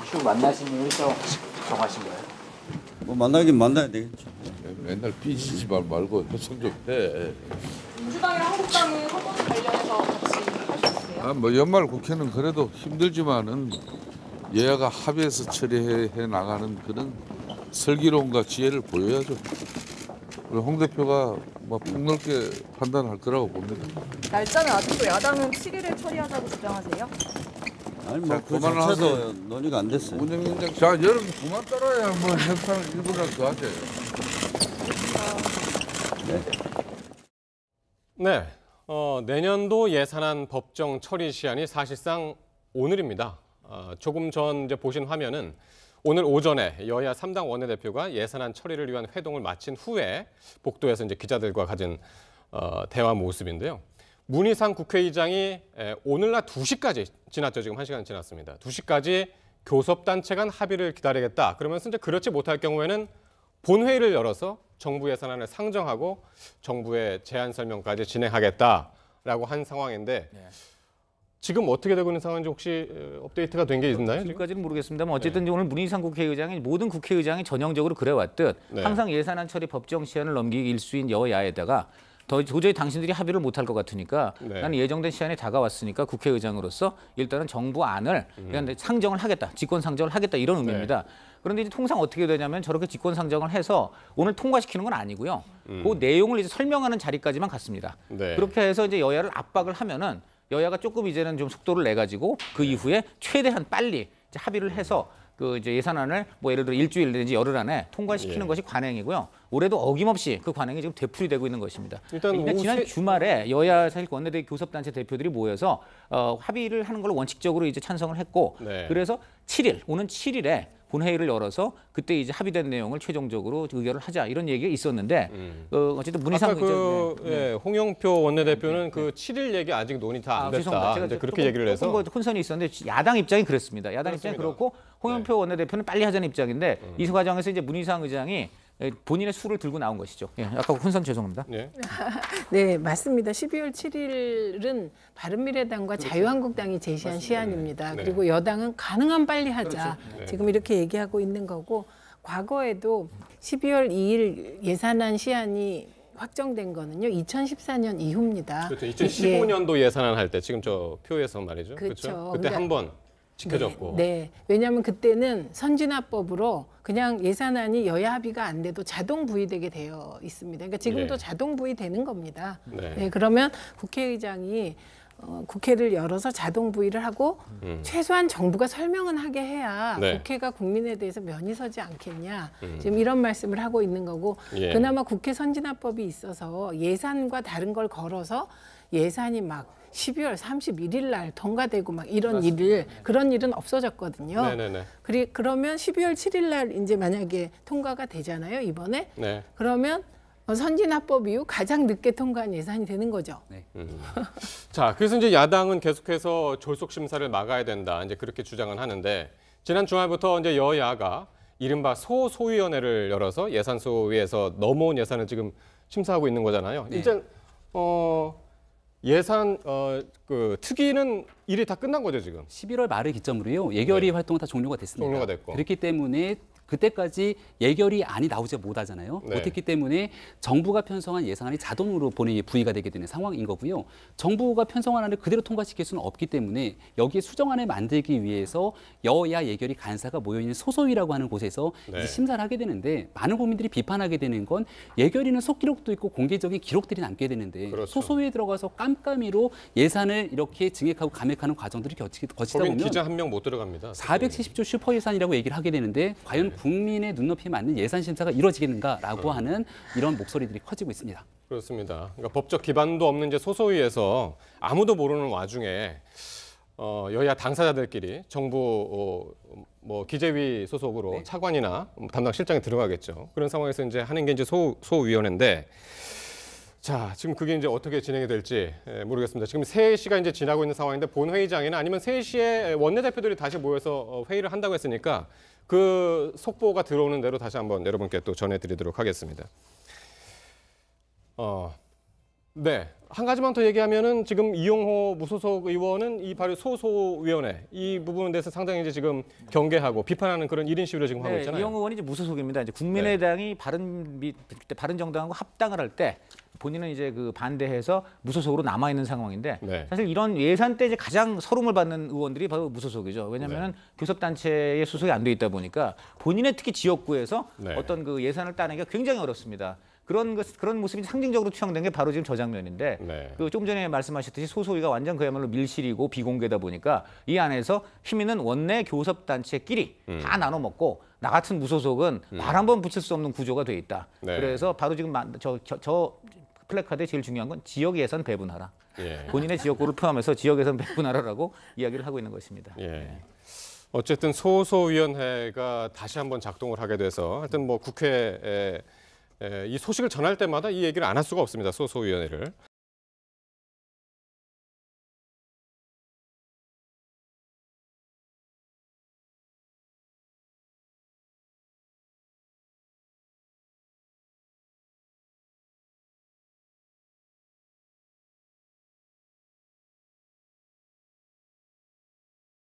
추후 만나시는 일정 정하신 거예요? 뭐 만나긴 만나야 되겠죠. 맨날 삐지지 말고 협상 좀 해. 민주당이랑 한국당은 선거에 관련해서 같이 할 수 있어요? 뭐 연말 국회는 그래도 힘들지만은 여야가 합의해서 처리해 나가는 그런 슬기로움과 지혜를 보여야죠. 그리고 홍 대표가 뭐 폭넓게 판단할 거라고 봅니다. 날짜는 아직도 야당은 7일에 처리하자고 주장하세요? 아니 자, 뭐그 그만을 자체도 논의가 안 됐어요. 운영위원장, 자 여러분 그만 따라야 뭐 협상을 일부러 더 하죠. 네, 내년도 예산안 법정 처리 시한이 사실상 오늘입니다. 조금 전 이제 보신 화면은 오늘 오전에 여야 3당 원내대표가 예산안 처리를 위한 회동을 마친 후에 복도에서 이제 기자들과 가진 대화 모습인데요. 문희상 국회의장이 오늘 낮 2시까지 지났죠. 지금 1시간 지났습니다. 2시까지 교섭단체 간 합의를 기다리겠다. 그러면서 이제 그렇지 못할 경우에는 본회의를 열어서 정부 예산안을 상정하고 정부의 제안 설명까지 진행하겠다라고 한 상황인데 지금 어떻게 되고 있는 상황인지 혹시 업데이트가 된 게 있나요? 지금까지는 모르겠습니다만 어쨌든 오늘 문희상 국회의장이 모든 국회의장이 전형적으로 그래왔듯 항상 예산안 처리 법정 시한을 넘기기 일수인 여야에다가 도저히 당신들이 합의를 못할 것 같으니까 나는 예정된 시한이 다가왔으니까 국회의장으로서 일단은 정부 안을 상정을 하겠다, 직권 상정을 하겠다 이런 의미입니다. 그런데 이제 통상 어떻게 되냐면 저렇게 직권 상정을 해서 오늘 통과시키는 건 아니고요. 그 내용을 이제 설명하는 자리까지만 갔습니다. 그렇게 해서 이제 여야를 압박을 하면은 여야가 조금 이제는 좀 속도를 내 가지고 그 이후에 최대한 빨리 이제 합의를 해서 그 이제 예산안을 뭐 예를 들어 일주일 내지 열흘 안에 통과시키는 것이 관행이고요. 올해도 어김없이 그 관행이 지금 되풀이되고 있는 것입니다. 일단 지난 주말에 여야 사실 원내대 교섭단체 대표들이 모여서 합의를 하는 걸 원칙적으로 이제 찬성을 했고 그래서 7일 오는 7일에 본회의를 열어서 그때 이제 합의된 내용을 최종적으로 의결을 하자 이런 얘기가 있었는데 어쨌든 문희상 아까 홍영표 원내대표는 그 7일 얘기 아직 논의 다 안 됐다. 제가 그렇게 얘기를 해서 혼선이 있었는데 야당 입장이 그랬습니다. 야당 입장이 그렇고 홍영표 원내대표는 빨리 하자는 입장인데 이 과정에서 이제 문희상 의장이 본인의 수를 들고 나온 것이죠. 아까 혼선 죄송합니다. 네, 맞습니다. 12월 7일은 바른미래당과 자유한국당이 제시한 시한입니다. 그리고 여당은 가능한 빨리 하자. 지금 이렇게 얘기하고 있는 거고 과거에도 12월 2일 예산안 시한이 확정된 거는요. 2014년 이후입니다. 그렇죠. 2015년도 예산안 할 때 지금 저 표에서 말이죠. 그렇죠. 그때 한 번 지켜졌고. 네. 왜냐하면 그때는 선진화법으로 그냥 예산안이 여야 합의가 안 돼도 자동 부의되게 되어 있습니다. 그러니까 지금도 자동 부의되는 겁니다. 그러면 국회의장이 국회를 열어서 자동 부의를 하고 최소한 정부가 설명은 하게 해야 국회가 국민에 대해서 면이 서지 않겠냐. 지금 이런 말씀을 하고 있는 거고 그나마 국회 선진화법이 있어서 예산과 다른 걸 걸어서 예산이 막 12월 31일 날 통과되고 막 이런 그런 일은 없어졌거든요. 그러면 12월 7일 날 이제 만약에 통과가 되잖아요, 이번에. 그러면 선진화법 이후 가장 늦게 통과한 예산이 되는 거죠. 자, 그래서 이제 야당은 계속해서 졸속 심사를 막아야 된다. 이제 그렇게 주장은 하는데 지난 주말부터 이제 여야가 이른바 소위원회를 열어서 예산소위에서 넘어온 예산을 지금 심사하고 있는 거잖아요. 일단 예산 그 특위는 일이 다 끝난 거죠 지금. 11월 말을 기점으로요. 예결위 활동은 다 종료가 됐습니다. 종료가 됐고. 그렇기 때문에 그때까지 예결위안이 나오지 못하잖아요. 못했기 때문에 정부가 편성한 예산안이 자동으로 본회의에 부의가 되게 되는 상황인 거고요. 정부가 편성한 안을 그대로 통과시킬 수는 없기 때문에 여기에 수정안을 만들기 위해서 여야 예결위 간사가 모여있는 소소위라고 하는 곳에서 이제 심사를 하게 되는데 많은 국민들이 비판하게 되는 건 예결위는 속기록도 있고 공개적인 기록들이 남게 되는데 소소위에 들어가서 깜깜이로 예산을 이렇게 증액하고 감액하는 과정들이 거치다 보면 기자 한 명 못 들어갑니다. 470조 슈퍼 예산이라고 얘기를 하게 되는데 과연 국민의 눈높이에 맞는 예산 심사가 이루어지겠는가라고 하는 이런 목소리들이 커지고 있습니다. 그렇습니다. 그러니까 법적 기반도 없는 이제 소소위에서 아무도 모르는 와중에 여야 당사자들끼리 정부 뭐 기재위 소속으로 차관이나 담당 실장이 들어가겠죠. 그런 상황에서 이제 하는 게 이제 소위원회인데. 자, 지금 그게 이제 어떻게 진행이 될지 모르겠습니다. 지금 3시가 이제 지나고 있는 상황인데 본회의장이나 아니면 3시에 원내대표들이 다시 모여서 회의를 한다고 했으니까 그 속보가 들어오는 대로 다시 한번 여러분께 또 전해드리도록 하겠습니다. 한 가지만 더 얘기하면은 지금 이용호 무소속 의원은 이 바로 소소위원회 이 부분에 대해서 상당히 이제 지금 경계하고 비판하는 그런 1인 시위를 지금 하고 있잖아요. 이용호 의원이 이제 무소속입니다. 이제 국민의당이 바른정당하고 합당을 할 때 본인은 이제 그 반대해서 무소속으로 남아 있는 상황인데 사실 이런 예산 때 이제 가장 서름을 받는 의원들이 바로 무소속이죠. 왜냐하면 교섭단체에 소속이 안 돼 있다 보니까 본인의 특히 지역구에서 어떤 그 예산을 따내기가 굉장히 어렵습니다. 그런 모습이 상징적으로 투영된 게 바로 지금 저 장면인데 그 좀 전에 말씀하셨듯이 소소위가 완전 그야말로 밀실이고 비공개다 보니까 이 안에서 힘 있는 원내 교섭단체끼리 다 나눠 먹고 나 같은 무소속은 발 한 번 붙일 수 없는 구조가 돼 있다. 그래서 바로 지금 저 플래카드에 제일 중요한 건 지역 예산 배분하라. 본인의 지역구를 포함해서 지역 예산 배분하라라고 이야기를 하고 있는 것입니다. 어쨌든 소소위원회가 다시 한번 작동을 하게 돼서 하여튼 뭐 국회에 이 소식을 전할 때마다 이 얘기를 안 할 수가 없습니다. 소소위원회를.